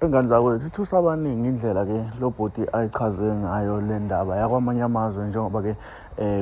Ingane zakwethu ithusa abaningi indlela-ke lo bhuti ayichaze ngayo le ndaba yakwamanye amazwe njengoba-ke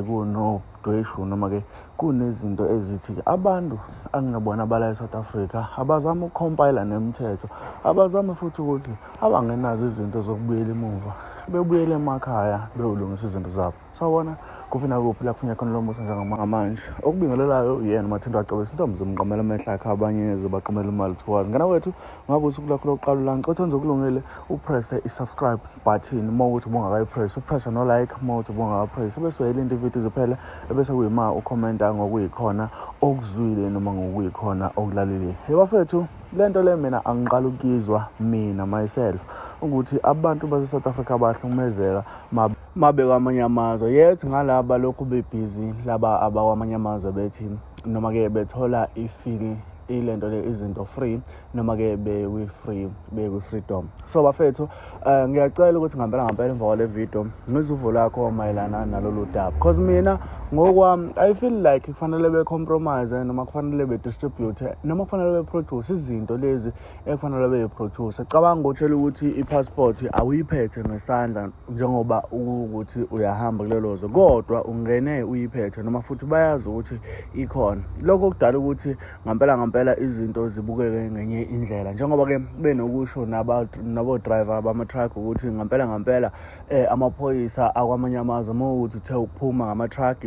kunodweshu noma-ke kunezinto ezithi abantu anginabona abala e-South Africa abazama ukukhompayila nemithetho, abazama futhi ukuthi abangenazo izinto zokubuyela emuva bebuyele emakhaya beyolungisa izinto zabo. Sawubona kuphi nakuphi la kufuneka khona lo mbuso njengamanje. Okubingelelayo yena Mathendo acebisa intombi zimqamela amehlo akhe abanye zibaqamela imali thiwazi. Ngana wethu ngabe usuku lakho lokuqala ulanxa othwenza okulungile upresse i-subscribe button uma ukuthi ubungakayipress, upresse no-like uma ukuthi ubungakapress, bese uyayilinda ividiyo ziphele ebese kuyima ukhomenta ngokuyikhona okuzwile noma ngokuyikhona okulalile. Hey bafethu, lento le mina angiqala ukuyizwa mina myself ukuthi abantu base-South Africa bahlukumezeka mabe kwamanye amazwe, yet ngalaba lokhu bebhizi laba abakwamanye amazwe bethi noma-ke bethola ifili ilento le izinto free noma-ke bekwi-free bekwi-freedom. So bafethu ngiyacela ukuthi ngempela emva kwale video ngizuvo lakho mayelana nalolu daba, because mina ngokwami I feel like kufanele be-compromise noma kufanele be-distribute noma kufanele be-produce izinto lezi ekufanele be-produce. Cabanga ngokutshela ukuthi i-passport awuyiphethe ngesandla njengoba ukuthi uyahamba kulelo zwe, kodwa ungene uyiphethe noma futhi bayazi ukuthi ikhona. Lokho kudala ukuthi ngempela izinto zibukeke ngenye indlela, njengoba-ke benokusho nabo-driver bama-truck ukuthi ngempela amaphoyisa akwamanye amazwe uma ukuthi uthe ukuphuma ngama-truck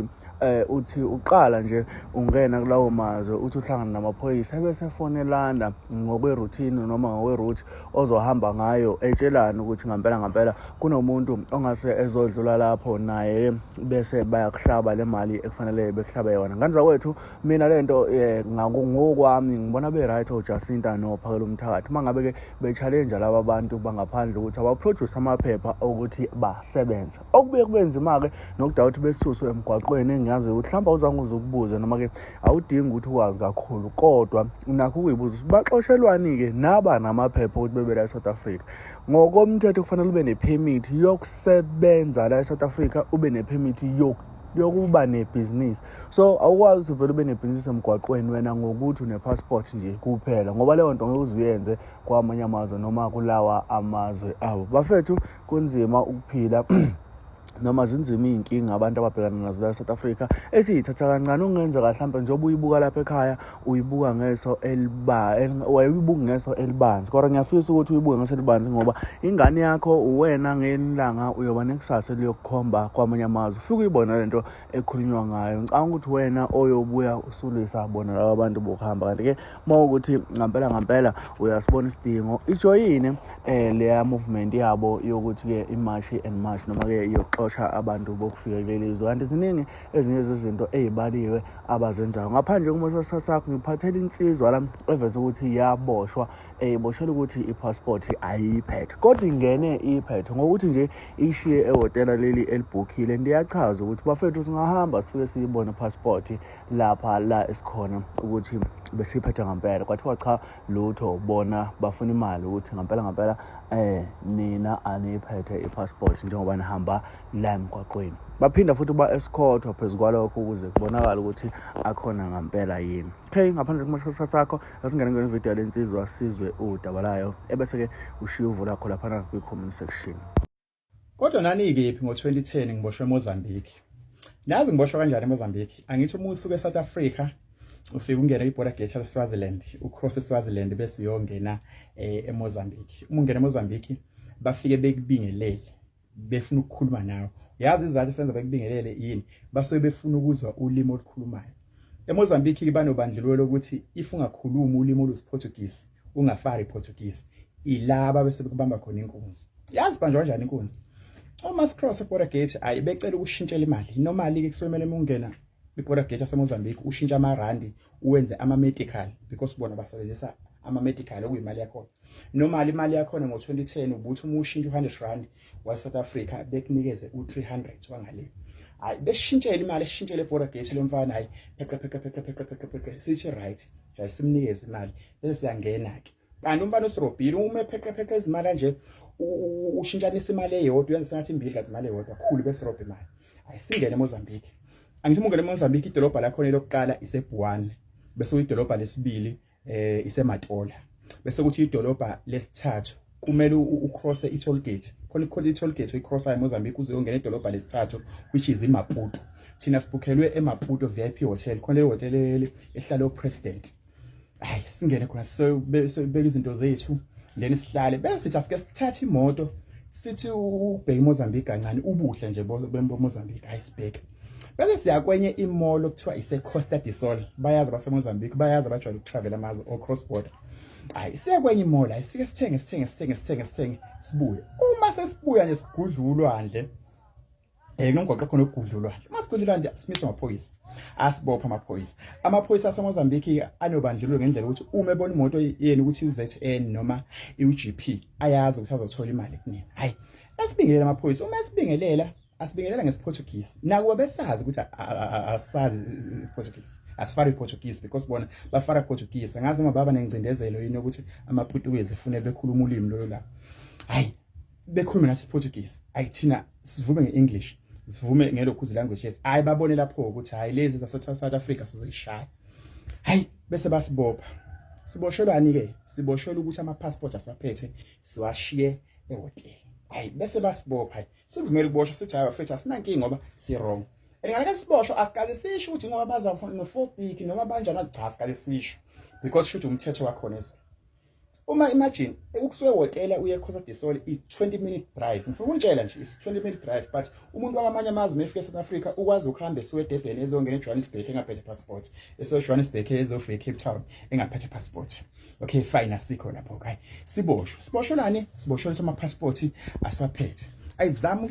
uthi uqala nje ungena kulawo mazwe uthi uhlangana namaphoyisa ebese efonelana ngokwe-routine noma ngokwe-route ozohamba ngayo, etshelana ukuthi ngempela kunomuntu ongase ezodlula lapho naye bese bayakuhlaba le mali ekufanele bekuhlabe yona. Ngane zakwethu mina lento ngokwami ngibona be-right oJacinta noPhakela Umthakathi uma ngabe-ke be-challenge laba bantu bangaphandle ukuthi abaproduce amaphepha okuthi basebenze. Okubuye kube nzima-ke nokudala ukuthi besuswe emgwaqweni. Engiyazi ukuthi mhlawumbe awuzange uze ukubuze noma-ke awudingi ukuthi ukwazi kakhulu, kodwa unakho ukuyibuza ukuthi baxoshelwani-ke naba namaphepha ukuthi bebe la e-South Africa. Ngokomthetho kufanele ube ne-permit yokusebenza la e-South Africa, ube ne-permit yokuba nebhizinisi. So awukwazi uvele ube nebhizinisi emgwaqweni wena ngokuthi une-passport nje kuphela, ngoba leyo nto ngeke uzuyenze kwamanye amazwe noma kulawa amazwe abo. Bafethu kunzima ukuphila noma zinzima iy'nkinga abantu ababhekana nazo la e-South Africa esiyithatha kancane. Okungenzeka mhlawumbe njengoba uyibuka lapha ekhaya uyibuka ngeso wayibuka ngeso elibanzi, kodwa ngiyafisa ukuthi uyibuke ngeso elibanzi ngoba ingane yakho uwena ngelanga uyoba nekusasa eliyokukhomba kwamanye amazwe. Ufike uyibona lento ekhulunywa ngayo, ngicabanga ukuthi wena oyobuya usulisa bona laba bantu bokuhamba. Kanti-ke uma ukuthi ngempela uyasibona isidingo ijoyine leya movement yabo yokuthi-ke i-march and march noma-ke yokuxoxa abantu bokufika kuleli zwe. Kanti ziningi ezinye zezinto ey'baliwe abazenzayo ngaphandle kumasasa sakho. Ngiphathela insizwa la eveze ukuthi yaboshwa, iboshelwa ukuthi i-passport ayiphethe, kodwa ingene iphethe ngokuthi nje ishiye ehhotela leli elibhukhile. Ndiyachaza ukuthi bafethu singahamba sifike siyibone i-passport lapha la esikhona ukuthi besiphethe ngempela. Kwathiwa cha lutho, bona bafuna imali ukuthi ngempela nina aniyiphethe i-passport njengoba nihamba la emgwaqweni. Baphinda futhi ba-escort phezu kwalokho ukuze kubonakale ukuthi akhona ngempela yini. Okay, ngaphandle kumasasa sakho asingene ngene video lensizwa sizwe udaba layo ebese-ke ushiya uvo lakho laphana kwi-comment section. Kodwa nani kephi ngo-2010 ngiboshwe eMozambique. Nazi ngiboshwa kanjani eMozambique? Angithi uma usuke eSouth Africa ufike ungena i-border gate yaseSwaziland, ucross eSwaziland bese uyongena eMozambique. Uma ungena eMozambique bafike bekubingelele, befuna ukukhuluma nawe. Yazi izathu esenza bekubingelele yini? Basuke befuna ukuzwa ulimi olukhulumayo. eMozambique banobandlululo ukuthi if ungakhuluma ulimi olusiPortuguese ungafari iPortuguese, ilaba bese bekubamba khona inkunzi. Yazi banjwa kanjani inkunzi? Uma scross e-border gate ayibecela ukushintshela imali. Normally-ke kusomele ungena i-border gate yaseMozambique ushintsha amarandi uwenze ama-medical, because bona basebenzisa ama-medical okuyimali yakhona. Normally imali yakhona ngo-2010 ubuthi uma ushintsha u-100 wa-South Africa bekunikeze u-300 wangale. Hayi besishintshela imali, esishintshele e-border gate lo mfana hayi pheqa sithi right simnikeze imali bese siyangena-ke. Kanti umfana usirobhile uma epheqa izimali nje ushintshanisa imali eyodwa yenza sengathi imbili kanti imali eyodwa khulu bese robha imali. Ayisingene eMozambique. Angithi ungene eMozambique idolobha lakhona lokuqala iseBuane, bese idolobha lesibili iseMatola, bese kuthi idolobha lesithathu kumele ucross i-toll gate khona i-toll gate uyicrossa eMozambique uze uyongena edolobha lesithathu which is iMaputo. Thina sibukhelwe eMaputo VIP hotel khona le hotel ehlala president. Hayi singene khona sobeka izinto zethu then sihlale bese sithi asike sithathe imoto sithi ubheke eMozambique kancane ubuhle nje beMozambique ayisibheke. Bese siya kwenye imall okuthiwa ise-Costa do Sol. Bayazi baseMozambique, bayazi abajwayele ukutravel amazwe o cross border. Hayi siya kwenye imall, ayifike sithenge sibuye. Uma sesibuya nje sigudla ulwandle. Ngomgwaqo khona ukugudla ulwandle. Masigudla ulwandle simiswa amaphoyisa. Asibopha amaphoyisa. Amaphoyisa aseMozambique anobandlululo ngendlela ukuthi uma ebona imoto yeni ukuthi uZN noma iUGP ayazi ukuthi azothola imali kunini. Hayi, asibingelela amaphoyisa. Uma esibingelela asibingelela ngesiPortuguese. Nakuba besazi ukuthi asazi isiPortuguese. Asifari iPortuguese because bona bafara Portuguese. Angazi noma baba nengcindezelo yini ukuthi amaPortuguese efune bekhuluma ulimi lolo la. Hayi, bekhuluma nathi isiPortuguese. Ayithina sivume ngeEnglish. Sivume ngelokhuzi language yethu. Hayi babone lapho ukuthi hayi lezi South Africa sizoyishaya. Hayi bese basibopha. Siboshelwani ke? Siboshelwa ukuthi ama-passport asiwaphethe siwashiye ehotel. Hayi bese basibopha hayi. Sivumela ukuboshwa sithi hayi bafethu asinankingi ngoba si wrong. Engane siboshwa asikaze sisho ukuthi ngoba baza no-4 big noma banjani cha asikaze sisho because shothi umthetho wakhona ezweni. Uma imagine ukusuke ehotela uye eCosta do Sol i-20-minute drive. Ngifuna ukutshela nje it's 20-minute drive but umuntu wakwamanye amazwe mefika eSouth Africa ukwazi ukuhamba esuke eDurban ezongena eJohannesburg engaphethe passport. Ejohannesburg ezofika eCape Town engaphethe passport. Okay fine asikho lapho okay. Siboshelani? Siboshelwa ama-passport asiwaphethe. Ayizama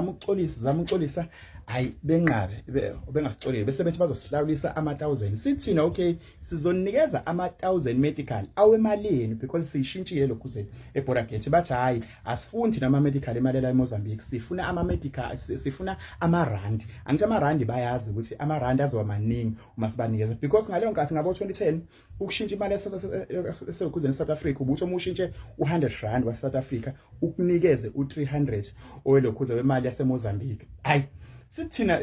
ukuxolisa hayi benqabe bengasixolile bese bethi bazosihlawulisa ama-1000 sithina okay sizonikeza ama-1000 medical awemalini because sishintshile lokhu zethu eborder gate bathi hayi asifuni thina ama-medical emalela eMozambique sifuna ama-medical sifuna ama-rand angithi ama-rand bayazi ukuthi ama-rand azoba maningi uma sibanikeza because ngaleyo nkathi ngabo 2010 ukushintsha imali eselokhuzeni eSouth Africa ubuthi uma ushintshe u100 wa South Africa ukunikeze u300 owelokhuze wemali yaseMozambique hayi sithina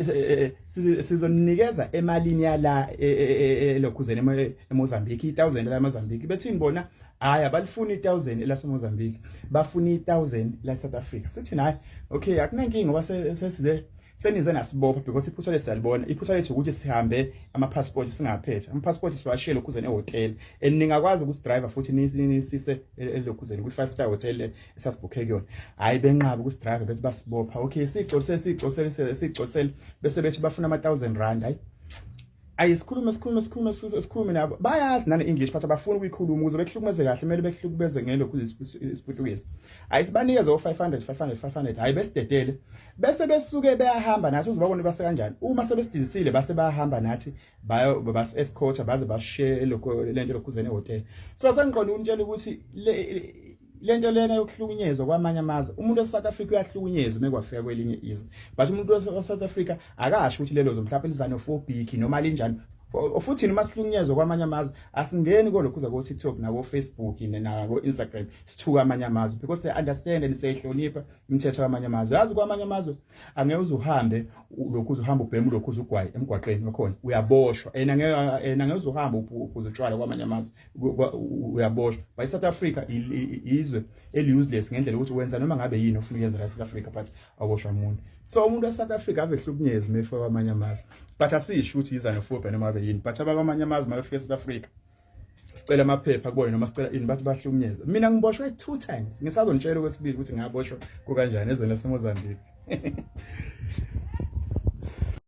sizonikeza emalini yala elokhuzeni eMozambique 1000 la eMozambique bethini bona hayi abalifuni 1000 la eMozambique bafuna 1000 la South Africa sithina hayi okay akunankingi ngoba senize nasibopha because iphutha lesalibona iphutha lethu ukuthi sihambe ama-passport singaphethe ama-passport siwashiyele lokhuzeni ehotel and ningakwazi ukusidriver futhi nisise lokhuzeni kwi5-star hotel esasibhukhe kuyona hayi benqaba ukusidriver bethi basibopha okay sigcolisele bese bethi bafuna ama-1000 hayi sikhulume nabo bayazi nane English but abafuni ukuyikhuluma ukuze behlukumeze kahle kumele behlukubeze ngelokhu isiPortuguese ayisibanikeze o500 hayi besidedele bese besuke beyahamba nathi uzibabone base kanjani uma sebesidizisile base bayahamba nathi bas escort baze bashiye lento lokhuzene hotel so sengiqonda ukunitshela ukuthi lento lena yokuhlukunyezwa kwamanye amazwe umuntu weSouth Africa uyahlukunyezwa mekwafika kwelinye izwe but umuntu weSouth Africa akasho ukuthi lelo mhlawumbe lizana no4 big noma linjani futhi noma sihlukunyezwa kwamanye amazwe asingeni kolokhuza ko TikTok nabo Facebook nabo Instagram sithuka amanye amazwe because they understand and seyihlonipha imithetho yamanye amazwe yazi kwamanye amazwe angeke uzuhambe lokhuza uhamba ubhema lokhuza ugwayi emgwaqeni wakhona uyaboshwa angeke uzuhamba uphuza utshwala kwamanye amazwe uyaboshwa by South Africa izwe useless ngendlela ukuthi wenza noma ngabe yini ofuna uyenza la South Africa but aboshwa umuntu so umuntu weSouth Africa ave hlukunyezwe mefa kwamanye amazwe but asisho ukuthi iza nophobia noma ngabe yini but abakwamanye amazwe mabefika eSouth Africa sicela amaphepha kubona noma sicela ini bathi bahlukunyezwe mina ngiboshwe 2 times ngisazonitshela okwesibili ukuthi ngaboshwa kukanjani ezweni laseMozambique